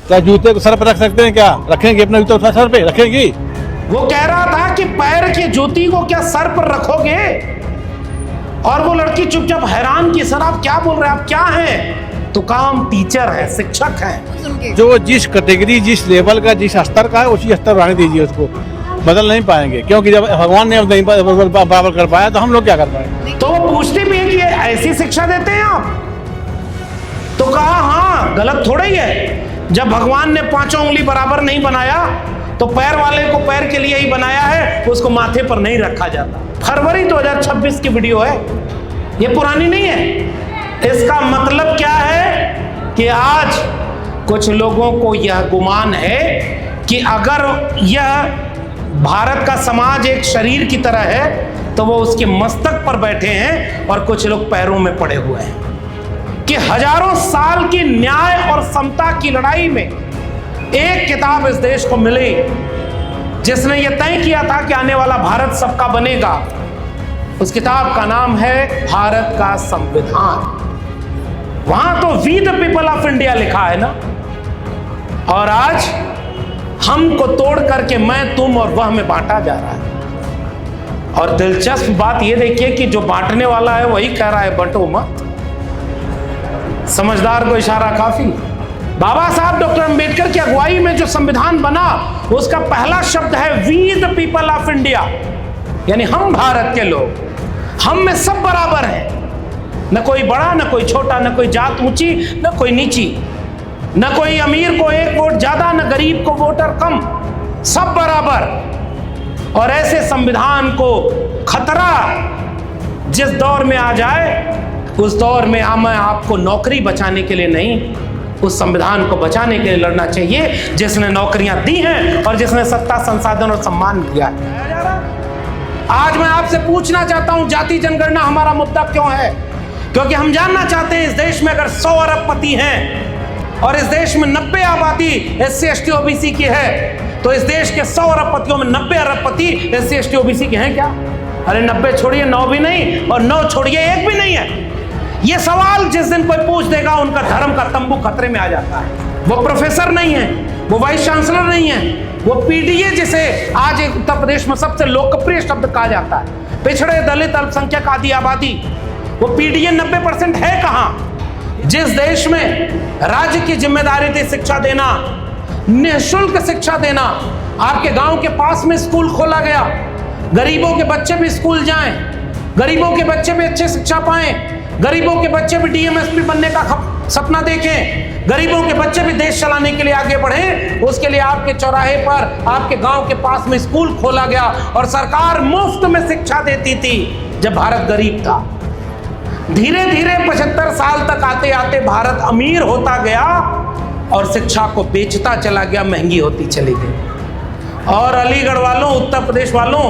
क्या जूते को सर पर रख सकते हैं? क्या रखेंगे? अपना जूता सर पे रखेंगी? वो कह रहा था कि पैर की जूती को क्या सर पर रखोगे, और वो लड़की चुपचाप हैरान की, सर आप क्या बोल रहे हैं, आप क्या हैं? तो काम टीचर है, शिक्षक है। जो जिस कैटेगरी, जिस लेवल का, जिस स्तर का है उसी स्तर रहने दीजिए, उसको बदल नहीं पाएंगे, क्योंकि जब भगवान ने नहीं बराबर कर पाया तो हम लोग क्या कर पाएंगे? तो वो पूछते भी है कि ऐसी शिक्षा देते हैं आप? तो कहा हाँ, गलत थोड़ा ही है। जब भगवान ने पांचों उंगली बराबर नहीं बनाया तो पैर वाले को पैर के लिए ही बनाया है, उसको माथे पर नहीं रखा जाता। फरवरी 2026 की वीडियो है, ये पुरानी नहीं है। इसका मतलब क्या है कि आज कुछ लोगों को यह गुमान है कि अगर यह भारत का समाज एक शरीर की तरह है तो वो उसके मस्तक पर बैठे हैं और कुछ लोग पैरों में पड़े हुए हैं। कि हजारों साल की न्याय और समता की लड़ाई में एक किताब इस देश को मिली जिसने ये तय किया था कि आने वाला भारत सबका बनेगा। उस किताब का नाम है भारत का संविधान। वहां तो we the people of India लिखा है ना, और आज हमको तोड़ करके मैं, तुम और वह में बांटा जा रहा है। और दिलचस्प बात यह देखिए कि जो बांटने वाला है वही कह रहा है बंटो मत। समझदार को इशारा काफी। बाबा साहब डॉक्टर अंबेडकर की अगुवाई में जो संविधान बना उसका पहला शब्द है we the people of India, यानी हम भारत के लोग। हम में सब बराबर हैं, न कोई बड़ा न कोई छोटा, न कोई जात ऊंची न कोई नीची, न कोई अमीर को एक वोट ज्यादा न गरीब को वोटर कम, सब बराबर। और ऐसे संविधान को खतरा जिस दौर में आ जाए उस दौर में मैं आपको नौकरी बचाने के लिए नहीं, उस संविधान को बचाने के लिए लड़ना चाहिए जिसने नौकरियां दी हैं और जिसने सत्ता, संसाधन और सम्मान दिया है। आज मैं आपसे पूछना चाहता हूं, जाति जनगणना हमारा मुद्दा क्यों है? क्योंकि हम जानना चाहते हैं इस देश में अगर 100 अरबपति हैं और इस देश में 90 आबादी SC ST OBC की है तो इस देश के 100 अरबपतियों में 90 अरबपति SC ST OBC के हैं क्या? अरे 90 छोड़िए, 9 भी नहीं, और 9 छोड़िए 1 भी नहीं है। ये सवाल जिस दिन कोई पूछ देगा उनका धर्म का तंबू खतरे में आ जाता है। वो प्रोफेसर नहीं है, वो वाइस चांसलर नहीं है, वो PDA जिसे आज एक उत्तर प्रदेश में सबसे लोकप्रिय शब्द कहा जाता है, पिछड़े दलित अल्पसंख्यक आदि आबादी, वो PDA 90% है कहां? जिस देश में राज्य की जिम्मेदारी थी शिक्षा देना, निःशुल्क शिक्षा देना, आपके गांव के पास में स्कूल खोला गया, गरीबों के बच्चे भी स्कूल जाएं, गरीबों के बच्चे भी अच्छी शिक्षा पाएं, गरीबों के बच्चे भी DMSP बनने का सपना देखें, गरीबों के बच्चे भी देश चलाने के लिए आगे बढ़े, उसके लिए आपके चौराहे पर, आपके गांव के पास में स्कूल खोला गया और सरकार मुफ्त में शिक्षा देती थी जब भारत गरीब था। धीरे धीरे 75 साल तक आते आते भारत अमीर होता गया और शिक्षा को बेचता चला गया, महंगी होती चली गई। और अलीगढ़ वालों, उत्तर प्रदेश वालों,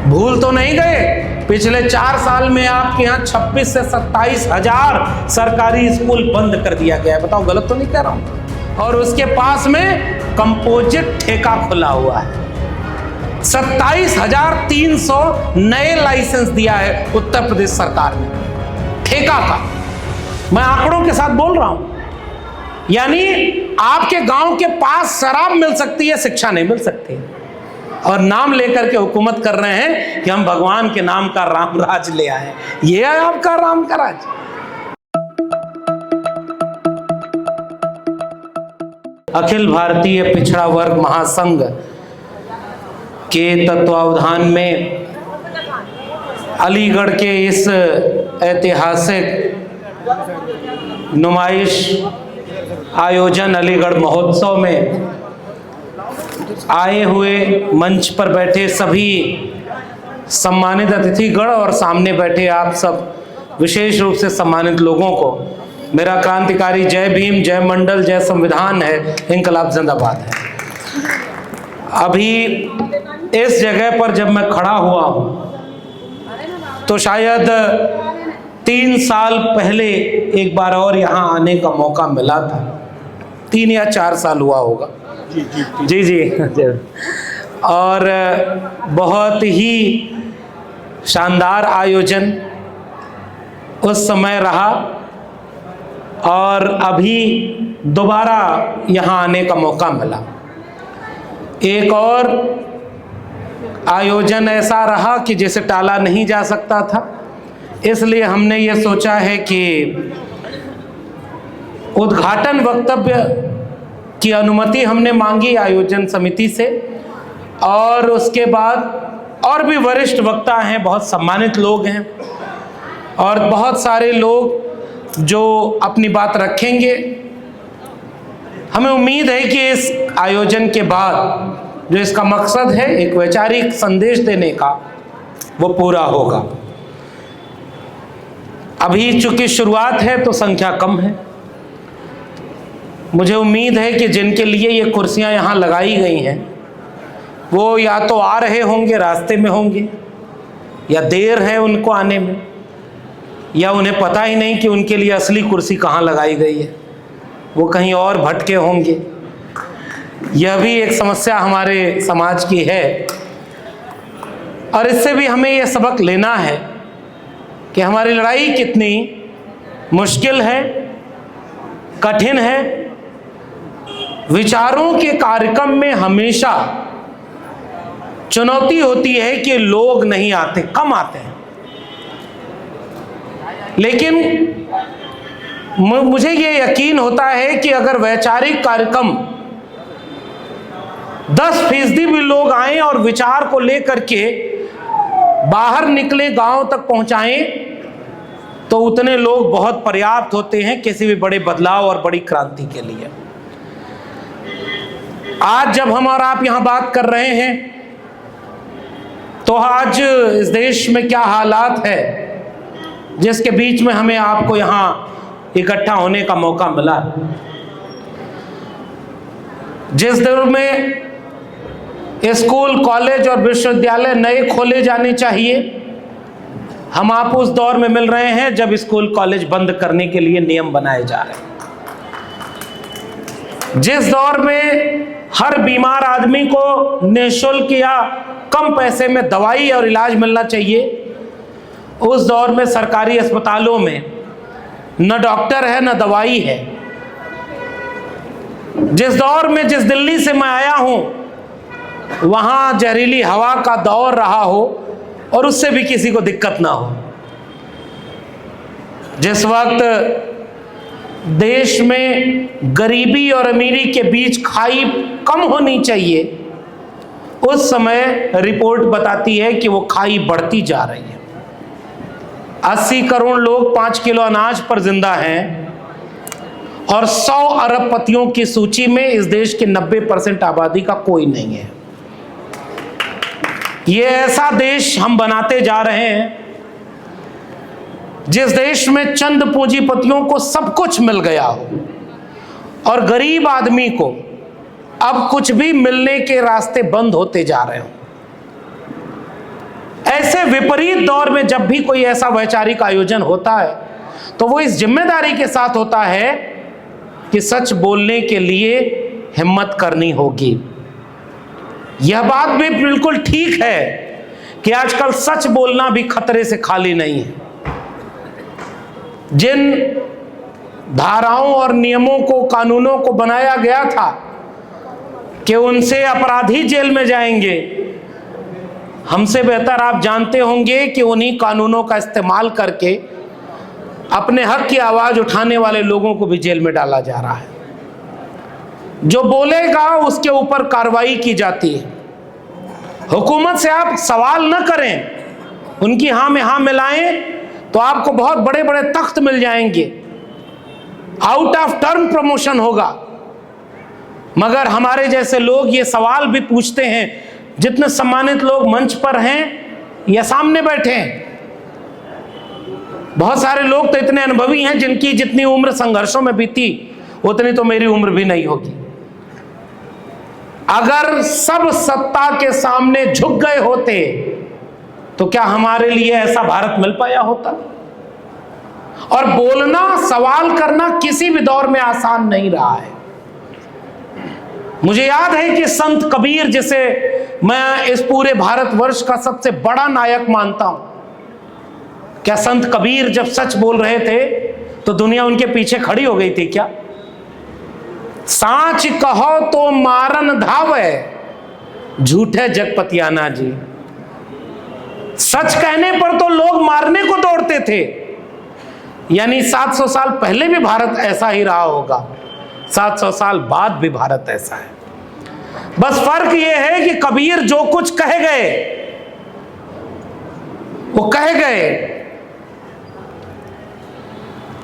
भूल तो नहीं गए, पिछले 4 साल में आपके यहाँ 26 से 27 हजार सरकारी स्कूल बंद कर दिया गया है। बताओ गलत तो नहीं कह रहा हूं? और उसके पास में कंपोजिट ठेका खुला हुआ है। 27,300 नए लाइसेंस दिया है उत्तर प्रदेश सरकार ने ठेका का। मैं आंकड़ों के साथ बोल रहा हूं। यानी आपके गांव के पास शराब मिल सकती है, शिक्षा नहीं मिल सकती, और नाम लेकर के हुकूमत कर रहे हैं कि हम भगवान के नाम का राम राज ले आए। ये है आपका राम का राज। अखिल भारतीय पिछड़ा वर्ग महासंघ के तत्वावधान में अलीगढ़ के इस ऐतिहासिक नुमाइश आयोजन अलीगढ़ महोत्सव में आए हुए मंच पर बैठे सभी सम्मानित अतिथिगण और सामने बैठे आप सब विशेष रूप से सम्मानित लोगों को मेरा क्रांतिकारी जय भीम, जय मंडल, जय संविधान है, इंकलाब जिंदाबाद है। अभी इस जगह पर जब मैं खड़ा हुआ हूं तो शायद 3 साल पहले एक बार और यहाँ आने का मौका मिला था। 3 या 4 साल हुआ होगा। जी। और बहुत ही शानदार आयोजन उस समय रहा। और अभी दोबारा यहाँ आने का मौका मिला। एक और आयोजन ऐसा रहा कि जिसे टाला नहीं जा सकता था, इसलिए हमने ये सोचा है कि उद्घाटन वक्तव्य की अनुमति हमने मांगी आयोजन समिति से, और उसके बाद और भी वरिष्ठ वक्ता हैं, बहुत सम्मानित लोग हैं और बहुत सारे लोग जो अपनी बात रखेंगे। हमें उम्मीद है कि इस आयोजन के बाद जो इसका मकसद है एक वैचारिक संदेश देने का, वो पूरा होगा। अभी चूंकि शुरुआत है तो संख्या कम है। मुझे उम्मीद है कि जिनके लिए ये कुर्सियां यहाँ लगाई गई हैं वो या तो आ रहे होंगे, रास्ते में होंगे, या देर है उनको आने में, या उन्हें पता ही नहीं कि उनके लिए असली कुर्सी कहाँ लगाई गई है, वो कहीं और भटके होंगे। यह भी एक समस्या हमारे समाज की है, और इससे भी हमें यह सबक लेना है कि हमारी लड़ाई कितनी मुश्किल है, कठिन है। विचारों के कार्यक्रम में हमेशा चुनौती होती है कि लोग नहीं आते, कम आते हैं। लेकिन मुझे ये यकीन होता है कि अगर वैचारिक कार्यक्रम 10% भी लोग आए और विचार को लेकर के बाहर निकले, गांव तक पहुंचाएं, तो उतने लोग बहुत पर्याप्त होते हैं किसी भी बड़े बदलाव और बड़ी क्रांति के लिए। आज जब हम और आप यहां बात कर रहे हैं तो आज इस देश में क्या हालात है जिसके बीच में हमें आपको यहां इकट्ठा होने का मौका मिला। जिस दौर में स्कूल, कॉलेज और विश्वविद्यालय नए खोले जाने चाहिए, हम आप उस दौर में मिल रहे हैं जब स्कूल कॉलेज बंद करने के लिए नियम बनाए जा रहे हैं। जिस दौर में हर बीमार आदमी को निःशुल्क या कम पैसे में दवाई और इलाज मिलना चाहिए, उस दौर में सरकारी अस्पतालों में न डॉक्टर है न दवाई है। जिस दौर में, जिस दिल्ली से मैं आया हूं, वहां जहरीली हवा का दौर रहा हो और उससे भी किसी को दिक्कत ना हो। जिस वक्त देश में गरीबी और अमीरी के बीच खाई कम होनी चाहिए, उस समय रिपोर्ट बताती है कि वो खाई बढ़ती जा रही है। 80 करोड़ लोग 5 किलो अनाज पर जिंदा हैं और 100 अरबपतियों की सूची में इस देश के 90% आबादी का कोई नहीं है। ये ऐसा देश हम बनाते जा रहे हैं जिस देश में चंद पूंजीपतियों को सब कुछ मिल गया हो और गरीब आदमी को अब कुछ भी मिलने के रास्ते बंद होते जा रहे हो। ऐसे विपरीत दौर में जब भी कोई ऐसा वैचारिक आयोजन होता है तो वो इस जिम्मेदारी के साथ होता है कि सच बोलने के लिए हिम्मत करनी होगी। यह बात भी बिल्कुल ठीक है कि आजकल सच बोलना भी खतरे से खाली नहीं है। जिन धाराओं और नियमों को, कानूनों को बनाया गया था कि उनसे अपराधी जेल में जाएंगे, हमसे बेहतर आप जानते होंगे कि उन्हीं कानूनों का इस्तेमाल करके अपने हक की आवाज उठाने वाले लोगों को भी जेल में डाला जा रहा है। जो बोलेगा उसके ऊपर कार्रवाई की जाती है। हुकूमत से आप सवाल न करें, उनकी हाँ में हाँ मिलाएं तो आपको बहुत बड़े बड़े तख्त मिल जाएंगे, आउट ऑफ टर्म प्रमोशन होगा। मगर हमारे जैसे लोग ये सवाल भी पूछते हैं, जितने सम्मानित लोग मंच पर हैं या सामने बैठे हैं, बहुत सारे लोग तो इतने अनुभवी हैं जिनकी जितनी उम्र संघर्षों में बीती उतनी तो मेरी उम्र भी नहीं होगी। अगर सब सत्ता के सामने झुक गए होते तो क्या हमारे लिए ऐसा भारत मिल पाया होता? और बोलना, सवाल करना किसी भी दौर में आसान नहीं रहा है। मुझे याद है कि संत कबीर, जिसे मैं इस पूरे भारतवर्ष का सबसे बड़ा नायक मानता हूं, क्या संत कबीर जब सच बोल रहे थे तो दुनिया उनके पीछे खड़ी हो गई थी क्या? सांच कहो तो मारन धावे, झूठे जगपतियाना जी। सच कहने पर तो लोग मारने को दौड़ते थे। यानी 700 साल पहले भी भारत ऐसा ही रहा होगा, 700 साल बाद भी भारत ऐसा है। बस फर्क यह है कि कबीर जो कुछ कह गए वो कह गए।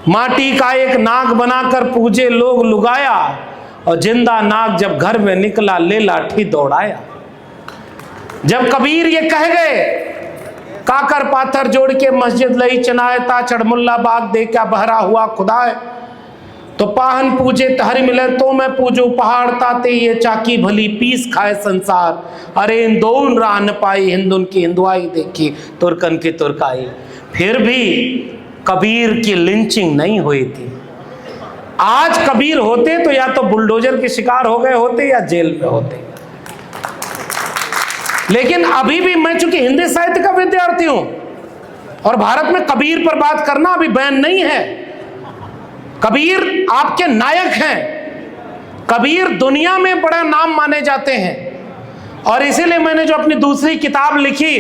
माटी का एक नाग बनाकर पूजे लोग लुगाया, और जिंदा नाग जब घर में निकला ले लाठी दौड़ाया। जब कबीर ये कह गए, काकर पाथर जोड़ के मस्जिद लई चनाए, ता चढ़मुल्ला बाग दे क्या बहरा हुआ खुदाए, तो पाहन पूजे तहर मिले तो मैं पूजू पहाड़, ताते ये चाकी भली पीस खाए संसार। अरे इन दोन राह न पाई, हिंदुन की हिंदुआई देखी, तुर्कन की तुर्काई। फिर भी कबीर की लिंचिंग नहीं हुई थी। आज कबीर होते तो या तो बुलडोजर के शिकार हो गए होते या जेल में होते। लेकिन अभी भी मैं चूंकि हिंदी साहित्य का विद्यार्थी हूं और भारत में कबीर पर बात करना अभी बैन नहीं है। कबीर आपके नायक हैं, कबीर दुनिया में बड़ा नाम माने जाते हैं। और इसीलिए मैंने जो अपनी दूसरी किताब लिखी,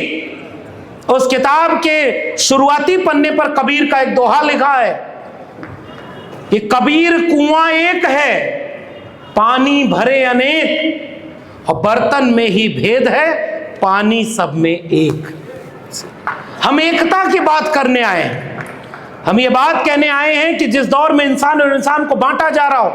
उस किताब के शुरुआती पन्ने पर कबीर का एक दोहा लिखा है कि कबीर कुआं एक है, पानी भरे अनेक, और बर्तन में ही भेद है, पानी सब में एक। हम एकता की बात करने आए हैं। हम ये बात कहने आए हैं कि जिस दौर में इंसान और इंसान को बांटा जा रहा हो,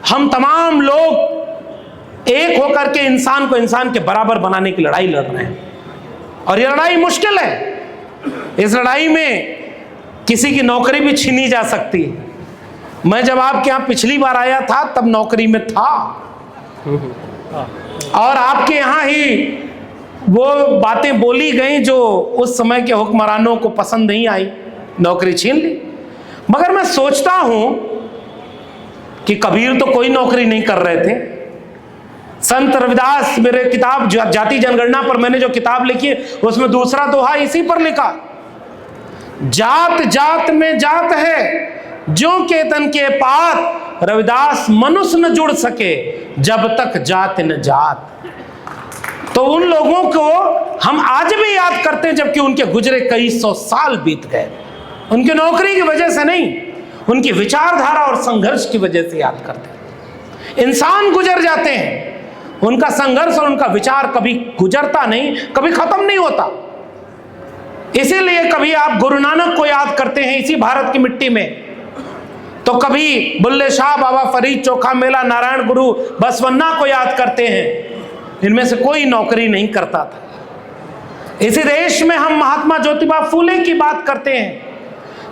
हम तमाम लोग एक होकर के इंसान को इंसान के बराबर बनाने की लड़ाई लड़ रहे हैं। और ये लड़ाई मुश्किल है। इस लड़ाई में किसी की नौकरी भी छीनी जा सकती है। मैं जब आपके यहाँ पिछली बार आया था तब नौकरी में था, और आपके यहाँ ही वो बातें बोली गई जो उस समय के हुक्मरानों को पसंद नहीं आई, नौकरी छीन ली। मगर मैं सोचता हूं कि कबीर तो कोई नौकरी नहीं कर रहे थे। संत रविदास, मेरे किताब जाति जनगणना पर मैंने जो किताब लिखी उसमें दूसरा दोहा इसी पर लिखा, जात जात में जात है जो केतन के पात, रविदास मनुष्य न जुड़ सके जब तक जात न जात। तो उन लोगों को हम आज भी याद करते हैं जबकि उनके गुजरे कई सौ साल बीत गए। उनकी नौकरी की वजह से नहीं, उनकी विचारधारा और संघर्ष की वजह से याद करते हैं। इंसान गुजर जाते हैं, उनका संघर्ष और उनका विचार कभी गुजरता नहीं, कभी खत्म नहीं होता। इसीलिए कभी आप गुरु नानक को याद करते हैं इसी भारत की मिट्टी में, तो कभी बुल्ले शाह, बाबा फरीद, चोखा मेला, नारायण गुरु, बसवन्ना को याद करते हैं। इनमें से कोई नौकरी नहीं करता था। इसी देश में हम महात्मा ज्योतिबा फूले की बात करते हैं,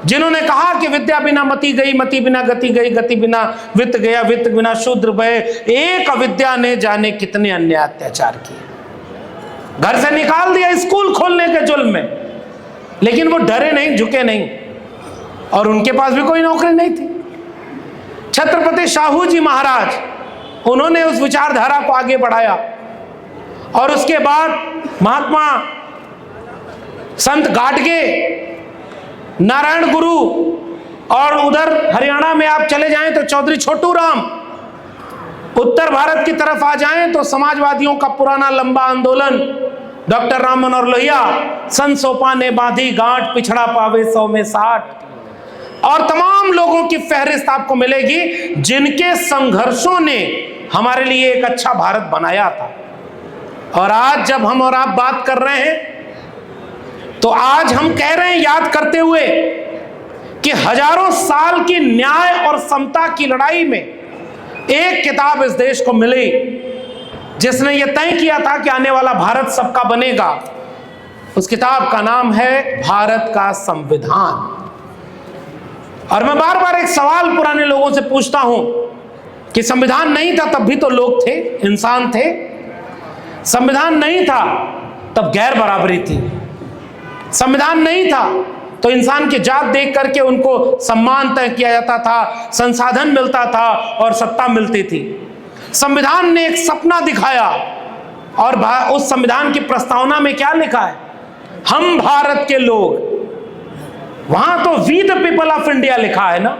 जिन्होंने कहा कि विद्या बिना मति गई, मति बिना गति गई, गति बिना वित्त गया, वित्त बिना शूद्र भय, एक अविद्या ने जाने कितने अन्य अत्याचार किए। घर से निकाल दिया स्कूल खोलने के जुल्म में, लेकिन वो डरे नहीं, झुके नहीं, और उनके पास भी कोई नौकरी नहीं थी। छत्रपति शाहू जी महाराज, उन्होंने उस विचारधारा को आगे बढ़ाया। और उसके बाद महात्मा संत गाडगे, नारायण गुरु, और उधर हरियाणा में आप चले जाएं तो चौधरी छोटू राम, उत्तर भारत की तरफ आ जाएं तो समाजवादियों का पुराना लंबा आंदोलन, डॉक्टर राम मनोहर लोहिया, सन सोपा ने बांधी गांठ, पिछड़ा पावे 100 में 60, और तमाम लोगों की फहरिस्त आपको मिलेगी जिनके संघर्षों ने हमारे लिए एक अच्छा भारत बनाया था। और आज जब हम और आप बात कर रहे हैं तो आज हम कह रहे हैं, याद करते हुए, कि हजारों साल की न्याय और समता की लड़ाई में एक किताब इस देश को मिली जिसने यह तय किया था कि आने वाला भारत सबका बनेगा। उस किताब का नाम है भारत का संविधान। और मैं बार बार एक सवाल पुराने लोगों से पूछता हूं कि संविधान नहीं था तब भी तो लोग थे, इंसान थे। संविधान नहीं था तब गैर बराबरी थी। संविधान नहीं था तो इंसान की जात देख करके उनको सम्मान तय किया जाता था, संसाधन मिलता था और सत्ता मिलती थी। संविधान ने एक सपना दिखाया, और उस संविधान की प्रस्तावना में क्या लिखा है? हम भारत के लोग। वहां तो we the people of India लिखा है ना।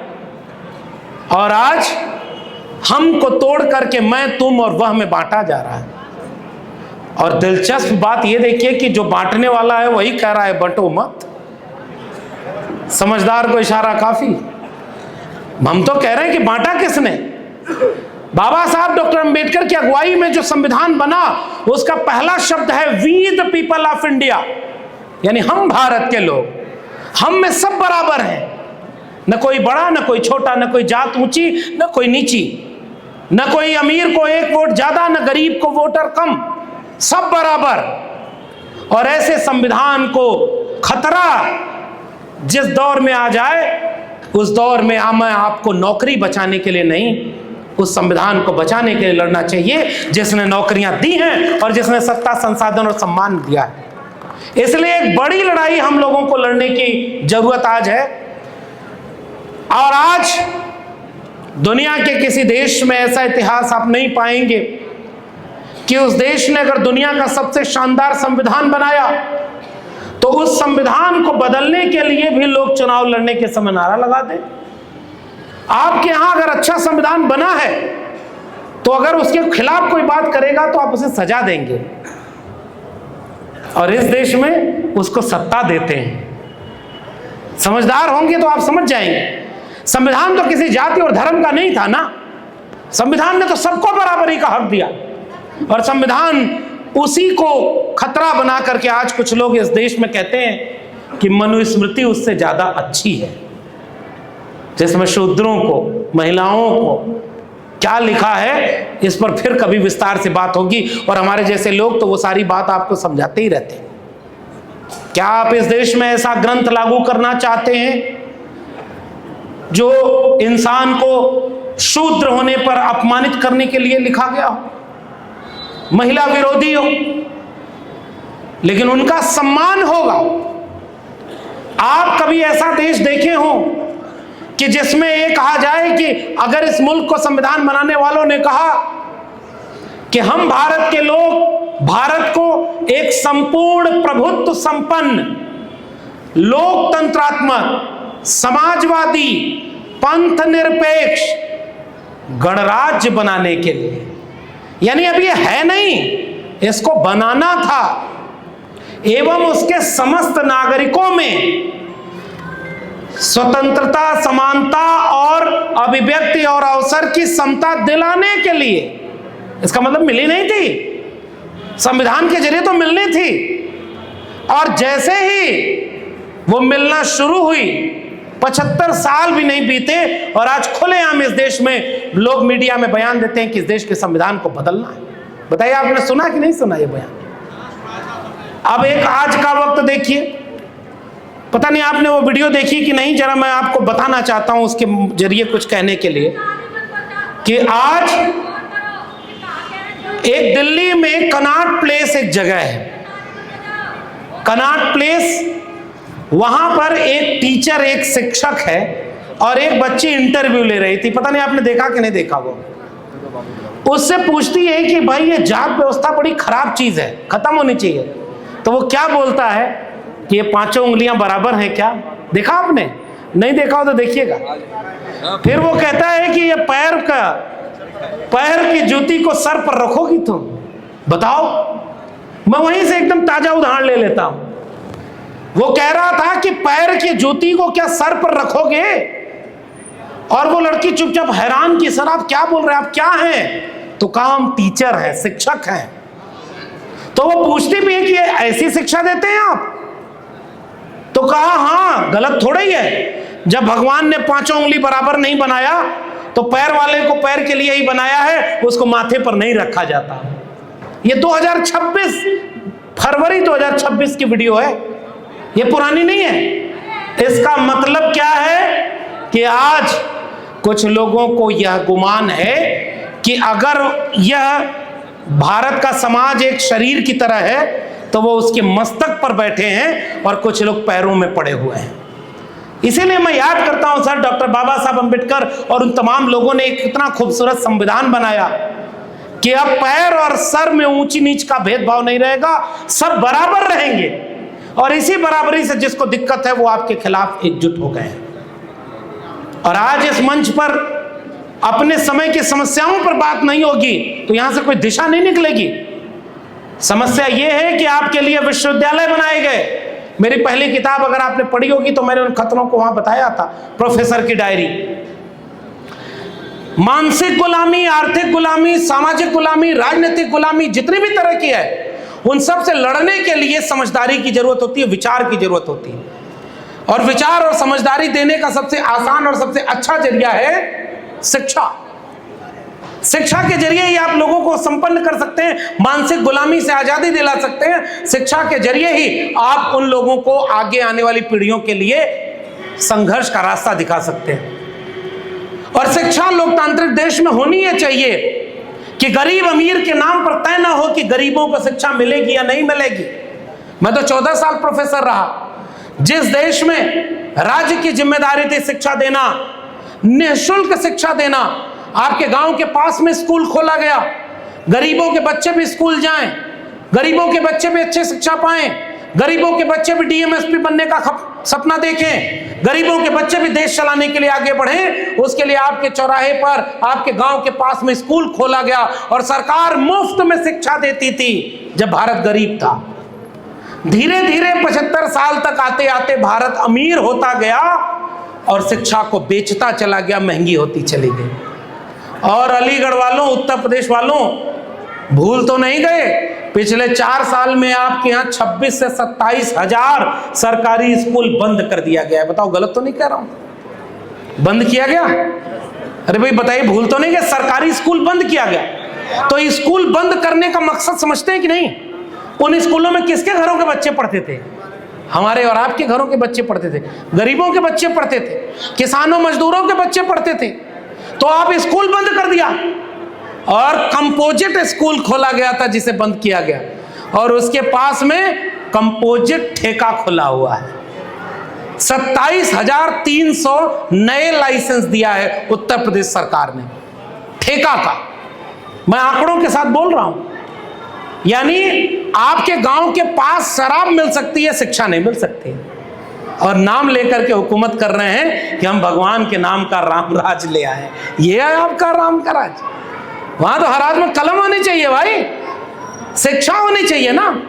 और आज हमको तोड़ करके मैं, तुम और वह में बांटा जा रहा है। और दिलचस्प बात यह देखिए कि जो बांटने वाला है वही कह रहा है बंटो मत। समझदार को इशारा काफी। हम तो कह रहे हैं कि बांटा किसने? बाबा साहब डॉक्टर अंबेडकर की अगुवाई में जो संविधान बना उसका पहला शब्द है we the people of India, यानी हम भारत के लोग, हम में सब बराबर हैं, न कोई बड़ा न कोई छोटा, न कोई जात ऊंची न कोई नीची, न कोई अमीर को एक वोट ज्यादा न गरीब को वोटर कम, सब बराबर। और ऐसे संविधान को खतरा जिस दौर में आ जाए उस दौर में मैं आपको नौकरी बचाने के लिए नहीं, उस संविधान को बचाने के लिए लड़ना चाहिए जिसने नौकरियां दी हैं और जिसने सत्ता, संसाधन और सम्मान दिया है। इसलिए एक बड़ी लड़ाई हम लोगों को लड़ने की जरूरत आज है। और आज दुनिया के किसी देश में ऐसा इतिहास आप नहीं पाएंगे कि उस देश ने अगर दुनिया का सबसे शानदार संविधान बनाया तो उस संविधान को बदलने के लिए भी लोग चुनाव लड़ने के समय नारा लगा दें। आपके यहां अगर अच्छा संविधान बना है तो अगर उसके खिलाफ कोई बात करेगा तो आप उसे सजा देंगे, और इस देश में उसको सत्ता देते हैं। समझदार होंगे तो आप समझ जाएंगे संविधान तो किसी जाति और धर्म का नहीं था ना, संविधान ने तो सबको बराबरी का हक दिया। और संविधान उसी को खतरा बना करके आज कुछ लोग इस देश में कहते हैं कि मनुस्मृति उससे ज्यादा अच्छी है, जिसमें शूद्रों को, महिलाओं को क्या लिखा है इस पर फिर कभी विस्तार से बात होगी। और हमारे जैसे लोग तो वो सारी बात आपको समझाते ही रहते हैं। क्या आप इस देश में ऐसा ग्रंथ लागू करना चाहते हैं जो इंसान को शूद्र होने पर अपमानित करने के लिए लिखा गया हो, महिला विरोधी हो, लेकिन उनका सम्मान होगा? आप कभी ऐसा देश देखे हो कि जिसमें ये कहा जाए कि अगर इस मुल्क को संविधान बनाने वालों ने कहा कि हम भारत के लोग भारत को एक संपूर्ण प्रभुत्व संपन्न, लोकतंत्रात्मक, समाजवादी, पंथ निरपेक्ष गणराज्य बनाने के लिए, यानी अब ये है नहीं, इसको बनाना था, एवं उसके समस्त नागरिकों में स्वतंत्रता, समानता और अभिव्यक्ति और अवसर की समता दिलाने के लिए। इसका मतलब मिली नहीं थी, संविधान के जरिए तो मिलनी थी। और जैसे ही वो मिलना शुरू हुई 75 साल भी नहीं बीते और आज खुलेआम इस देश में लोग मीडिया में बयान देते हैं कि इस देश के संविधान को बदलना है। बताइए आपने सुना कि नहीं सुना ये बयान? अब एक आज का वक्त देखिए, पता नहीं आपने वो वीडियो देखी कि नहीं, जरा मैं आपको बताना चाहता हूं उसके जरिए कुछ कहने के लिए कि आज एक दिल्ली में कनॉट प्लेस एक जगह है, कनॉट प्लेस, वहां पर एक टीचर, एक शिक्षक है और एक बच्ची इंटरव्यू ले रही थी। पता नहीं आपने देखा कि नहीं देखा? वो उससे पूछती है कि भाई ये जात व्यवस्था बड़ी खराब चीज है, खत्म होनी चाहिए। तो वो क्या बोलता है कि ये पांचों उंगलियां बराबर हैं क्या? देखा आपने? नहीं देखा हो तो देखिएगा। फिर वो कहता है कि ये पैर की जूती को सर पर रखोगी तुम, बताओ। मैं वहीं से एकदम ताजा उदाहरण ले लेता हूं। वो कह रहा था कि पैर की जूती को क्या सर पर रखोगे? और वो लड़की चुपचाप हैरान की, सर आप क्या बोल रहे हैं, आप क्या हैं? तो कहा हम टीचर हैं, शिक्षक हैं। तो वो पूछती भी है कि ऐसी शिक्षा देते हैं आप? तो कहा हाँ, गलत थोड़ा ही है। जब भगवान ने पांचों उंगली बराबर नहीं बनाया तो पैर वाले को पैर के लिए ही बनाया है, उसको माथे पर नहीं रखा जाता। ये 2026 फरवरी 2026 की वीडियो है, ये पुरानी नहीं है। इसका मतलब क्या है कि आज कुछ लोगों को यह गुमान है कि अगर यह भारत का समाज एक शरीर की तरह है तो वो उसके मस्तक पर बैठे हैं और कुछ लोग पैरों में पड़े हुए हैं। इसीलिए मैं याद करता हूं सर, डॉक्टर बाबा साहब अंबेडकर और उन तमाम लोगों ने एक इतना खूबसूरत संविधान बनाया कि अब पैर और सर में ऊंची नीच का भेदभाव नहीं रहेगा, सब बराबर रहेंगे। और इसी बराबरी से जिसको दिक्कत है वो आपके खिलाफ एकजुट हो गए हैं। और आज इस मंच पर अपने समय की समस्याओं पर बात नहीं होगी तो यहां से कोई दिशा नहीं निकलेगी। समस्या यह है कि आपके लिए विश्वविद्यालय बनाए गए। मेरी पहली किताब अगर आपने पढ़ी होगी तो मैंने उन खतरों को वहां बताया था, प्रोफेसर की डायरी। मानसिक गुलामी, आर्थिक गुलामी, सामाजिक गुलामी, राजनीतिक गुलामी, जितनी भी तरह की है, उन सब से लड़ने के लिए समझदारी की जरूरत होती है, विचार की जरूरत होती है। और विचार और समझदारी देने का सबसे आसान और सबसे अच्छा जरिया है शिक्षा। शिक्षा के जरिए ही आप लोगों को संपन्न कर सकते हैं, मानसिक गुलामी से आजादी दिला सकते हैं। शिक्षा के जरिए ही आप उन लोगों को आगे आने वाली पीढ़ियों के लिए संघर्ष का रास्ता दिखा सकते हैं। और शिक्षा लोकतांत्रिक देश में होनी है चाहिए कि गरीब अमीर के नाम पर तय ना हो कि गरीबों को शिक्षा मिलेगी या नहीं मिलेगी। मैं तो 14 साल प्रोफेसर रहा। जिस देश में राज्य की जिम्मेदारी थी शिक्षा देना, निःशुल्क शिक्षा देना, आपके गांव के पास में स्कूल खोला गया, गरीबों के बच्चे भी स्कूल जाएं, गरीबों के बच्चे भी अच्छी शिक्षा पाएं, गरीबों के बच्चे भी डीएमएसपी बनने का सपना देखें, गरीबों के बच्चे भी देश चलाने के लिए आगे बढ़ें। उसके लिए आपके चौराहे पर, आपके गांव के पास में स्कूल खोला गया और सरकार मुफ्त में शिक्षा देती थी जब भारत गरीब था। धीरे धीरे 75 साल तक आते आते भारत अमीर होता गया और शिक्षा को बेचता चला गया, महंगी होती चली गई। और अलीगढ़ वालों, उत्तर प्रदेश वालों, भूल तो नहीं गए, पिछले 4 साल में आपके यहाँ 26 से 27 हजार सरकारी स्कूल बंद कर दिया गया है। बताओ गलत तो नहीं कह रहा हूं? बंद किया गया? अरे भाई बताइए, भूल तो नहीं गया? सरकारी स्कूल बंद किया गया। तो स्कूल बंद करने का मकसद समझते हैं कि नहीं? उन स्कूलों में किसके घरों के बच्चे पढ़ते थे? हमारे और आपके घरों के बच्चे पढ़ते थे, गरीबों के बच्चे पढ़ते थे, किसानों मजदूरों के बच्चे पढ़ते थे। तो आप स्कूल बंद कर दिया और कंपोजिट स्कूल खोला गया था जिसे बंद किया गया, और उसके पास में कंपोजिट ठेका खुला हुआ है। 27,300 नए लाइसेंस दिया है उत्तर प्रदेश सरकार ने ठेका का। मैं आंकड़ों के साथ बोल रहा हूं। यानी आपके गांव के पास शराब मिल सकती है, शिक्षा नहीं मिल सकती है। और नाम लेकर के हुकूमत कर रहे हैं कि हम भगवान के नाम का राम राज ले आए। ये है आपका राम का राज? वहां तो हर हाथ में कलम होनी चाहिए भाई, शिक्षा होनी चाहिए ना।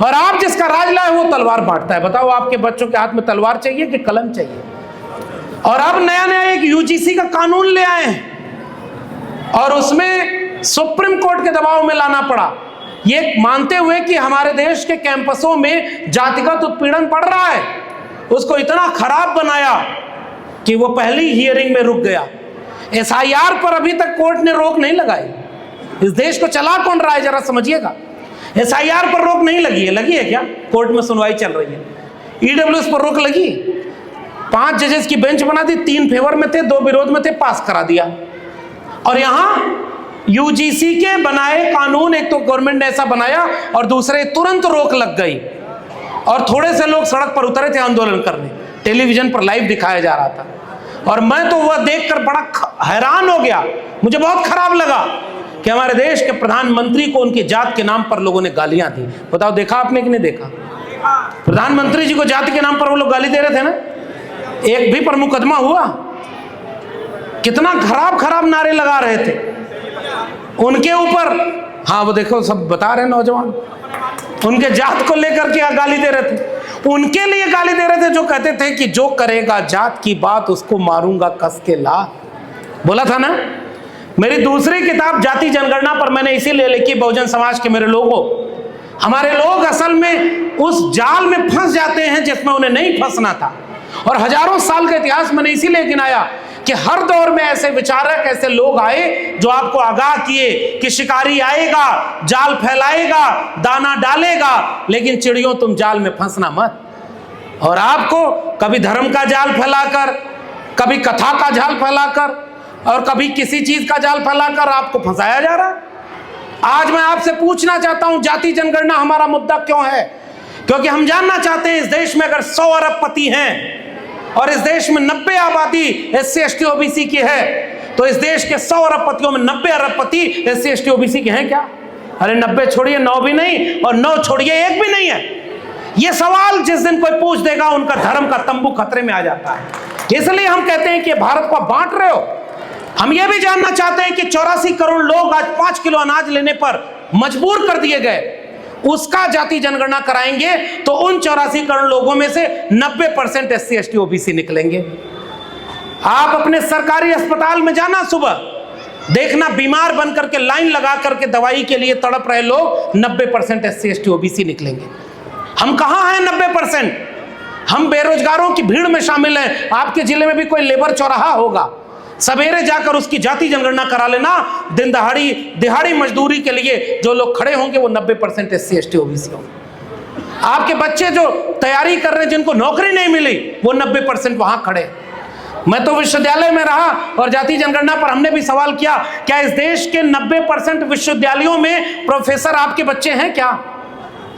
और आप जिसका राज लाए वो तलवार बांटता है। बताओ आपके बच्चों के हाथ में तलवार चाहिए कि कलम चाहिए? और अब नया नया एक यूजीसी का कानून ले आए हैं और उसमें सुप्रीम कोर्ट के दबाव में लाना पड़ा, ये मानते हुए कि हमारे देश के कैंपसों में जातिगत उत्पीड़न बढ़ रहा है। उसको इतना खराब बनाया कि वो पहली हियरिंग में रुक गया। एसआईआर पर अभी तक कोर्ट ने रोक नहीं लगाई। इस देश को चला कौन रहा है जरा समझिएगा। एसआईआर पर रोक नहीं लगी है, लगी है क्या? कोर्ट में सुनवाई चल रही है। ईडब्ल्यूएस पर रोक लगी, 5 जजेस की बेंच बना दी, 3 फेवर में थे, 2 विरोध में थे, पास करा दिया। और यहां यूजीसी के बनाए कानून, एक तो गवर्नमेंट ने ऐसा बनाया और दूसरे तुरंत रोक लग गई और थोड़े से लोग सड़क पर उतरे थे आंदोलन करने। टेलीविजन पर लाइव दिखाया जा रहा था और मैं तो वह देखकर बड़ा हैरान हो गया। मुझे बहुत खराब लगा कि हमारे देश के प्रधानमंत्री को उनकी जात के नाम पर लोगों ने गालियां दी। बताओ देखा आपने कि नहीं देखा? प्रधानमंत्री जी को जाति के नाम पर वो लोग गाली दे रहे थे ना, एक भी पर मुकदमा हुआ? कितना खराब खराब नारे लगा रहे थे उनके ऊपर। हाँ वो देखो सब बता रहे नौजवान, उनके जात को लेकर के गाली दे रहे थे, उनके लिए गाली दे रहे थे जो कहते थे कि जो करेगा जात की बात उसको मारूंगा कस के लात। बोला था ना। मेरी दूसरी किताब जाति जनगणना पर मैंने इसीलिए लिखी, बहुजन समाज के मेरे लोगों, हमारे लोग असल में उस जाल में फंस जाते हैं जिसमें उन्हें नहीं फंसना था। और हजारों साल का इतिहास मैंने इसीलिए गिनाया कि हर दौर में ऐसे विचारक, ऐसे लोग आए जो आपको आगाह किए कि शिकारी आएगा, जाल फैलाएगा, दाना डालेगा, लेकिन चिड़ियों तुम जाल में फंसना मत। और आपको कभी धर्म का जाल फैलाकर, कभी कथा का जाल फैलाकर और कभी किसी चीज का जाल फैलाकर आपको फंसाया जा रहा है। आज मैं आपसे पूछना चाहता हूं, जाति जनगणना हमारा मुद्दा क्यों है? क्योंकि हम जानना चाहते हैं इस देश में अगर 100 अरबपति हैं और इस देश में 90 आबादी SC ST OBC की है, तो इस देश के 100 अरबपतियों में 90 अरबपति SC ST OBC के हैं क्या? अरे 90 छोड़िए, 9 भी नहीं, और 9 छोड़िए 1 भी नहीं है। ये सवाल जिस दिन कोई पूछ देगा उनका धर्म का तंबू खतरे में आ जाता है। इसलिए हम कहते हैं कि भारत को बांट रहे हो, हम यह भी जानना चाहते हैं कि 84 करोड़ लोग आज 5 किलो अनाज लेने पर मजबूर कर दिए गए, उसका जाति जनगणना कराएंगे तो उन 84 करोड़ लोगों में से 90% SC ST OBC निकलेंगे। आप अपने सरकारी अस्पताल में जाना, सुबह देखना बीमार बन करके लाइन लगा करके दवाई के लिए तड़प रहे लोग 90% SC ST OBC निकलेंगे। हम कहां हैं 90%? हम बेरोजगारों की भीड़ में शामिल हैं। आपके जिले में भी कोई लेबर चौराहा होगा, सवेरे जाकर उसकी जाति जनगणना करा लेना। दिन दिहाड़ी मजदूरी के लिए जो लोग खड़े होंगे वो 90% SC ST OBC होंगे। आपके बच्चे जो तैयारी कर रहे हैं, जिनको नौकरी नहीं मिली, वो 90% वहां खड़े। मैं तो विश्वविद्यालय में रहा और जाति जनगणना पर हमने भी सवाल किया, क्या इस देश के 90% विश्वविद्यालयों में प्रोफेसर आपके बच्चे हैं क्या?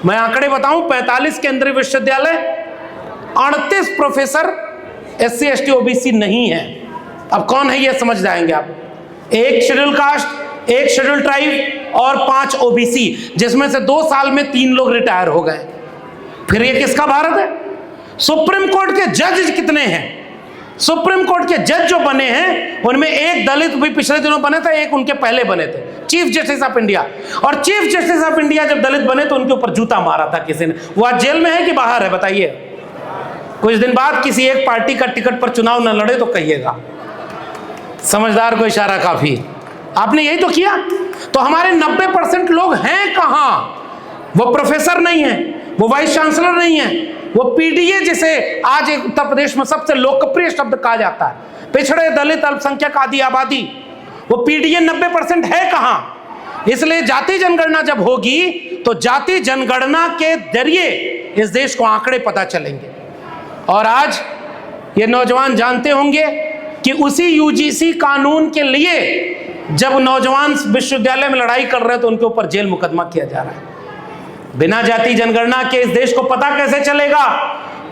मैं आंकड़े बताऊं, 45 केंद्रीय विश्वविद्यालय, 38 प्रोफेसर SC ST OBC नहीं है। अब कौन है ये समझ जाएंगे आप। 1 शेड्यूल कास्ट, 1 शेड्यूल ट्राइब और 5 OBC, जिसमें से 2 साल में 3 लोग रिटायर हो गए। फिर ये किसका भारत है? सुप्रीम कोर्ट के जज कितने हैं? सुप्रीम कोर्ट के जज जो बने हैं उनमें एक दलित भी पिछले दिनों बने थे, एक उनके पहले बने थे, चीफ जस्टिस ऑफ इंडिया। और चीफ जस्टिस ऑफ इंडिया जब दलित बने तो उनके ऊपर जूता मारा था किसी ने। वो आज जेल में है कि बाहर है बताइए? कुछ दिन बाद किसी एक पार्टी का टिकट पर चुनाव न लड़े तो कहिएगा। समझदार को इशारा काफी। आपने यही तो किया। तो हमारे 90% लोग हैं कहां? वो प्रोफेसर नहीं है, वो वाइस चांसलर नहीं है, वो PDA जिसे आज एक उत्तर प्रदेश में सबसे लोकप्रिय शब्द कहा जाता है, पिछड़े दलित अल्पसंख्यक आदि आबादी, वो PDA 90% है कहां? इसलिए जाति जनगणना जब होगी तो जाति जनगणना के जरिए इस देश को आंकड़े पता चलेंगे। और आज ये नौजवान जानते होंगे कि उसी UGC कानून के लिए जब नौजवान विश्वविद्यालय में लड़ाई कर रहे हैं तो उनके ऊपर जेल मुकदमा किया जा रहा है। बिना जाति जनगणना के इस देश को पता कैसे चलेगा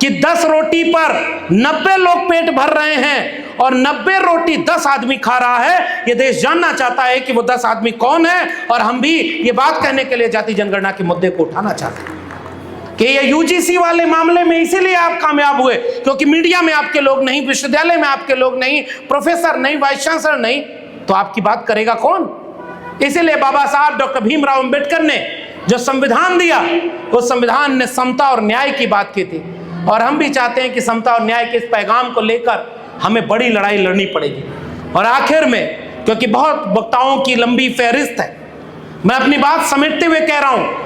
कि 10 रोटी पर 90 लोग पेट भर रहे हैं और 90 रोटी 10 आदमी खा रहा है? ये देश जानना चाहता है कि वो 10 आदमी कौन है। और हम भी ये बात कहने के लिए जाति जनगणना के मुद्दे को उठाना चाहते हैं कि ये UGC वाले मामले में इसीलिए आप कामयाब हुए क्योंकि मीडिया में आपके लोग नहीं, विश्वविद्यालय में आपके लोग नहीं, प्रोफेसर नहीं, वाइस चांसलर नहीं, तो आपकी बात करेगा कौन? इसीलिए बाबा साहब डॉक्टर भीमराव अंबेडकर ने जो संविधान दिया, उस संविधान ने समता और न्याय की बात की थी। और हम भी चाहते हैं कि समता और न्याय के इस पैगाम को लेकर हमें बड़ी लड़ाई लड़नी पड़ेगी। और आखिर में, क्योंकि बहुत वक्ताओं की लंबी फहरिस्त है, मैं अपनी बात समेटते हुए कह रहा हूं,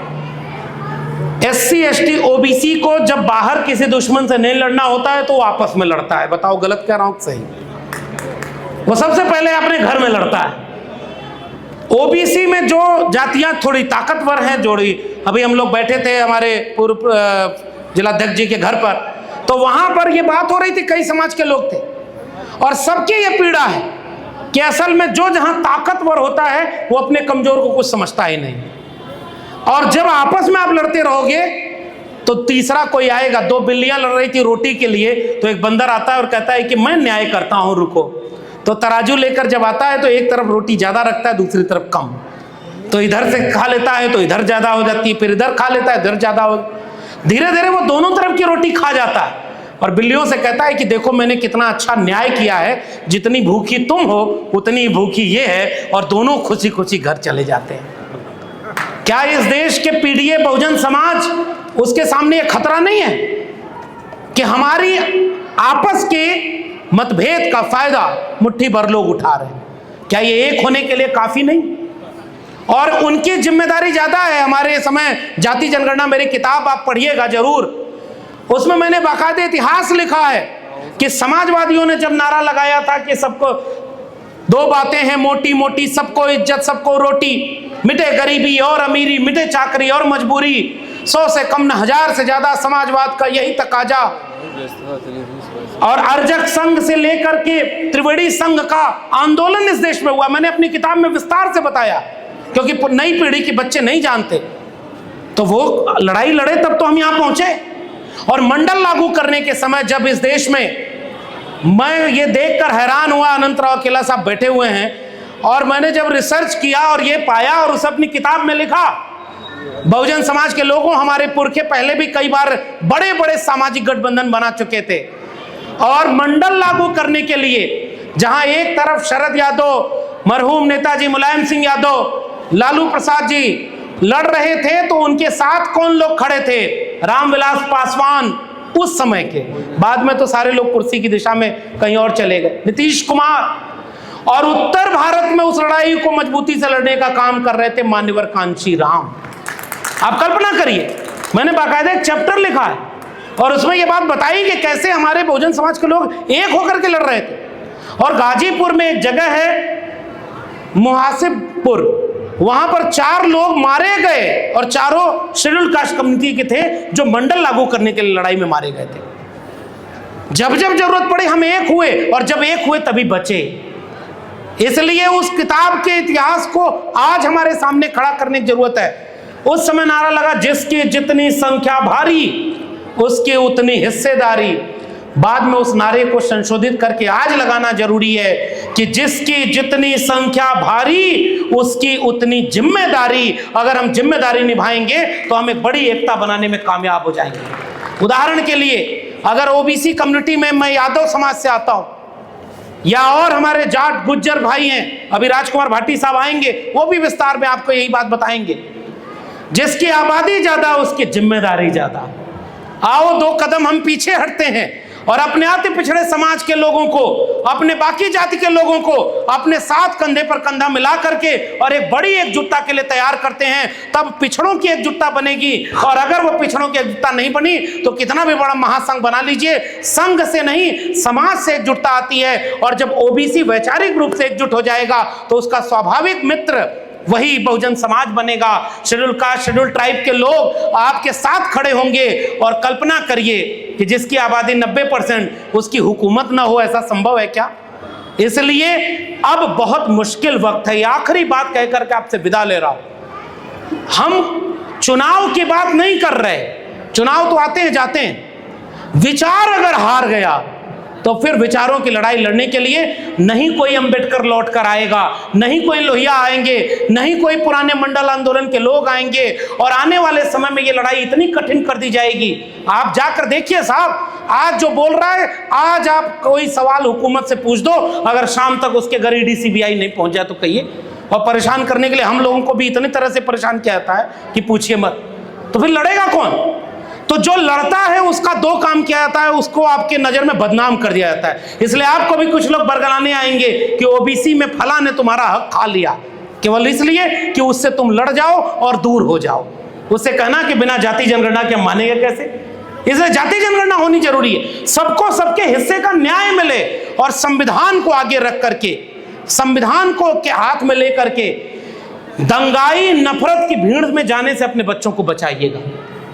SC ST OBC को जब बाहर किसी दुश्मन से नहीं लड़ना होता है तो वो आपस में लड़ता है। बताओ गलत कह रहा हूं सही? वो सबसे पहले अपने घर में लड़ता है। OBC में जो जातियां थोड़ी ताकतवर हैं, जोड़ी, अभी हम लोग बैठे थे हमारे पूर्व जिलाध्यक्ष जी के घर पर, तो वहां पर ये बात हो रही थी, कई समाज के लोग थे और सबकी ये पीड़ा है कि असल में जो जहां ताकतवर होता है वो अपने कमजोर को कुछ समझता ही नहीं। और जब आपस में आप लड़ते रहोगे तो तीसरा कोई आएगा। 2 बिल्लियां लड़ रही थी रोटी के लिए, तो एक बंदर आता है और कहता है कि मैं न्याय करता हूं, रुको। तो तराजू लेकर जब आता है तो एक तरफ रोटी ज्यादा रखता है, दूसरी तरफ कम। तो इधर से खा लेता है तो इधर ज्यादा हो जाती है, फिर इधर खा लेता है, इधर ज्यादा हो। धीरे धीरे वो दोनों तरफ की रोटी खा जाता है और बिल्लियों से कहता है कि देखो मैंने कितना अच्छा न्याय किया है, जितनी भूखी तुम हो उतनी भूखी ये है। और दोनों खुशी खुशी घर चले जाते हैं। क्या इस देश के PDA बहुजन समाज, उसके सामने ये खतरा नहीं है कि हमारी आपस के मतभेद का फायदा मुट्ठी भर लोग उठा रहे हैं? क्या ये एक होने के लिए काफी नहीं? और उनकी जिम्मेदारी ज्यादा है। हमारे समय जाति जनगणना, मेरी किताब आप पढ़िएगा जरूर, उसमें मैंने बाकायदे इतिहास लिखा है कि समाजवादियों ने जब नारा लगाया था कि सबको 2 बातें हैं मोटी मोटी, सबको इज्जत सबको रोटी, मिटे गरीबी और अमीरी, मिटे चाकरी और मजबूरी, 100 से कम न 1000 से ज्यादा समाजवाद का यही तकाजा। और अर्जक संघ से लेकर के त्रिवेणी संघ का आंदोलन इस देश में हुआ। मैंने अपनी किताब में विस्तार से बताया क्योंकि नई पीढ़ी के बच्चे नहीं जानते। तो वो लड़ाई लड़े तब तो हम यहां पहुंचे। और मंडल लागू करने के समय जब इस देश में, मैं ये देखकर हैरान हुआ, अनंतराव अकेला साहब बैठे हुए हैं, और मैंने जब रिसर्च किया और ये पाया और उसे अपनी किताब में लिखा, बहुजन समाज के लोगों, हमारे पुरखे पहले भी कई बार बड़े बड़े सामाजिक गठबंधन बना चुके थे और मंडल लागू करने के लिए जहां एक तरफ शरद यादव, मरहूम नेताजी मुलायम सिंह यादव, लालू प्रसाद जी लड़ रहे थे, तो उनके साथ कौन लोग खड़े थे? रामविलास पासवान उस समय के। बाद में तो सारे लोग कुर्सी की दिशा में कहीं और चले गए। नीतीश कुमार। और उत्तर भारत में उस लड़ाई को मजबूती से लड़ने का काम कर रहे थे मान्यवर कांशी राम। आप कल्पना करिए, मैंने बाकायदा एक चैप्टर लिखा है और उसमें यह बात बताई कि कैसे हमारे बहुजन समाज के लोग एक होकर के लड़ रहे थे। और गाजीपुर में एक जगह है मुहासिबपुर, वहां पर 4 लोग मारे गए और चारों शेड्यूल्ड कास्ट कम्युनिटी के थे जो मंडल लागू करने के लिए लड़ाई में मारे गए थे। जब जब जरूरत पड़ी हम एक हुए, और जब एक हुए तभी बचे। इसलिए उस किताब के इतिहास को आज हमारे सामने खड़ा करने की जरूरत है। उस समय नारा लगा, जिसकी जितनी संख्या भारी उसकी उतनी हिस्सेदारी। बाद में उस नारे को संशोधित करके आज लगाना जरूरी है कि जिसकी जितनी संख्या भारी उसकी उतनी जिम्मेदारी। अगर हम जिम्मेदारी निभाएंगे तो हम एक बड़ी एकता बनाने में कामयाब हो जाएंगे। उदाहरण के लिए, अगर ओबीसी कम्युनिटी में मैं यादव समाज से आता हूं, या और हमारे जाट गुज्जर भाई हैं, अभी राजकुमार भाटी साहब आएंगे, वो भी विस्तार में आपको यही बात बताएंगे। जिसकी आबादी ज्यादा उसकी जिम्मेदारी ज्यादा। आओ 2 कदम हम पीछे हटते हैं और अपने अति पिछड़े समाज के लोगों को, अपने बाकी जाति के लोगों को अपने साथ कंधे पर कंधा मिला करके और एक बड़ी एकजुटता के लिए तैयार करते हैं। तब पिछड़ों की एकजुटता बनेगी। और अगर वो पिछड़ों की एकजुटता नहीं बनी तो कितना भी बड़ा महासंघ बना लीजिए, संघ से नहीं समाज से एकजुटता आती है। और जब ओबीसी वैचारिक रूप से एकजुट हो जाएगा तो उसका स्वाभाविक मित्र वही बहुजन समाज बनेगा। शेड्यूल कास्ट, शेड्यूल ट्राइब के लोग आपके साथ खड़े होंगे। और कल्पना करिए कि जिसकी आबादी 90% उसकी हुकूमत ना हो, ऐसा संभव है क्या? इसलिए अब बहुत मुश्किल वक्त है। ये आखिरी बात कहकर के आपसे विदा ले रहा हूं। हम चुनाव की बात नहीं कर रहे, चुनाव तो आते हैं जाते हैं। विचार अगर हार गया तो फिर विचारों की लड़ाई लड़ने के लिए नहीं कोई अंबेडकर लौट कर आएगा, नहीं कोई लोहिया आएंगे, नहीं कोई पुराने मंडल आंदोलन के लोग आएंगे। और आने वाले समय में ये लड़ाई इतनी कठिन कर दी जाएगी। आप जाकर देखिए साहब, आज जो बोल रहा है, आज आप कोई सवाल हुकूमत से पूछ दो, अगर शाम तक उसके घर ईडी सीबीआई नहीं पहुंच जाए तो कहिए। और परेशान करने के लिए हम लोगों को भी इतनी तरह से परेशान किया जाता है कि पूछिए मत। तो फिर लड़ेगा कौन? तो जो लड़ता है उसका 2 काम किया जाता है, उसको आपके नजर में बदनाम कर दिया जाता है। इसलिए आपको भी कुछ लोग बरगलाने आएंगे कि ओबीसी में फला ने तुम्हारा हक खा लिया, केवल इसलिए कि उससे तुम लड़ जाओ और दूर हो जाओ। उससे कहना कि बिना जाति जनगणना के हम मानेंगे कैसे? इसलिए जाति जनगणना होनी जरूरी है। सबको सबके हिस्से का न्याय मिले और संविधान को आगे रख करके, संविधान को के हाथ में लेकर के दंगाई नफरत की भीड़ में जाने से अपने बच्चों को बचाइएगा।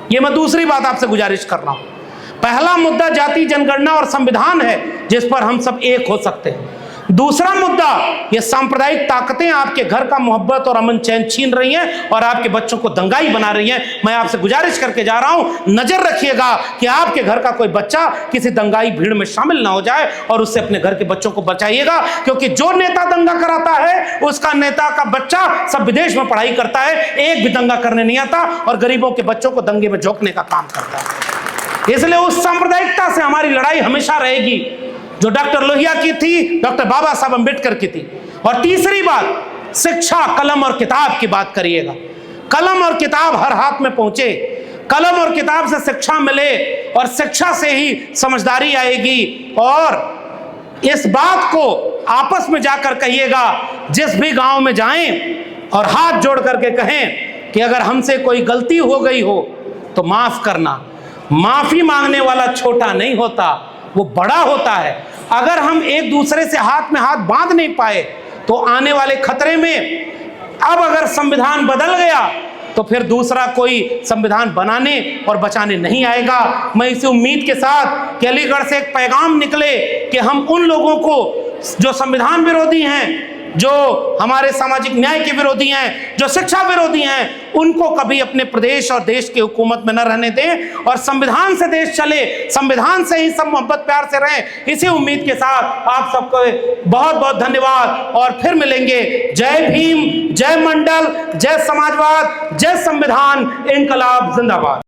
ये मैं दूसरी बात आपसे गुजारिश कर रहा हूं। पहला मुद्दा जाति जनगणना और संविधान है जिस पर हम सब एक हो सकते हैं। दूसरा मुद्दा, ये सांप्रदायिक ताकतें आपके घर का मोहब्बत और अमन चैन छीन रही हैं और आपके बच्चों को दंगाई बना रही हैं। मैं आपसे गुजारिश करके जा रहा हूं, नजर रखिएगा कि आपके घर का कोई बच्चा किसी दंगाई भीड़ में शामिल ना हो जाए और उससे अपने घर के बच्चों को बचाइएगा। क्योंकि जो नेता दंगा कराता है उसका नेता का बच्चा सब विदेश में पढ़ाई करता है, एक भी दंगा करने नहीं आता और गरीबों के बच्चों को दंगे में झोंकने का काम करता है। इसलिए उस सांप्रदायिकता से हमारी लड़ाई हमेशा रहेगी जो डॉक्टर लोहिया की थी, डॉक्टर बाबा साहब अम्बेडकर की थी। और तीसरी बात, शिक्षा, कलम और किताब की बात करिएगा। कलम और किताब हर हाथ में पहुंचे, कलम और किताब से शिक्षा मिले और शिक्षा से ही समझदारी आएगी। और इस बात को आपस में जाकर कहिएगा, जिस भी गांव में जाएं और हाथ जोड़ करके कहें कि अगर हमसे कोई गलती हो गई हो तो माफ करना। माफी मांगने वाला छोटा नहीं होता, वो बड़ा होता है। अगर हम एक दूसरे से हाथ में हाथ बांध नहीं पाए तो आने वाले खतरे में, अब अगर संविधान बदल गया तो फिर दूसरा कोई संविधान बनाने और बचाने नहीं आएगा। मैं इसी उम्मीद के साथ कि अलीगढ़ से एक पैगाम निकले कि हम उन लोगों को जो संविधान विरोधी हैं, जो हमारे सामाजिक न्याय के विरोधी हैं, जो शिक्षा विरोधी हैं, उनको कभी अपने प्रदेश और देश की हुकूमत में न रहने दें और संविधान से देश चले, संविधान से ही सब मोहब्बत प्यार से रहें। इसी उम्मीद के साथ आप सबको बहुत बहुत धन्यवाद और फिर मिलेंगे। जय भीम, जय मंडल, जय समाजवाद, जय संविधान, इनकलाब जिंदाबाद।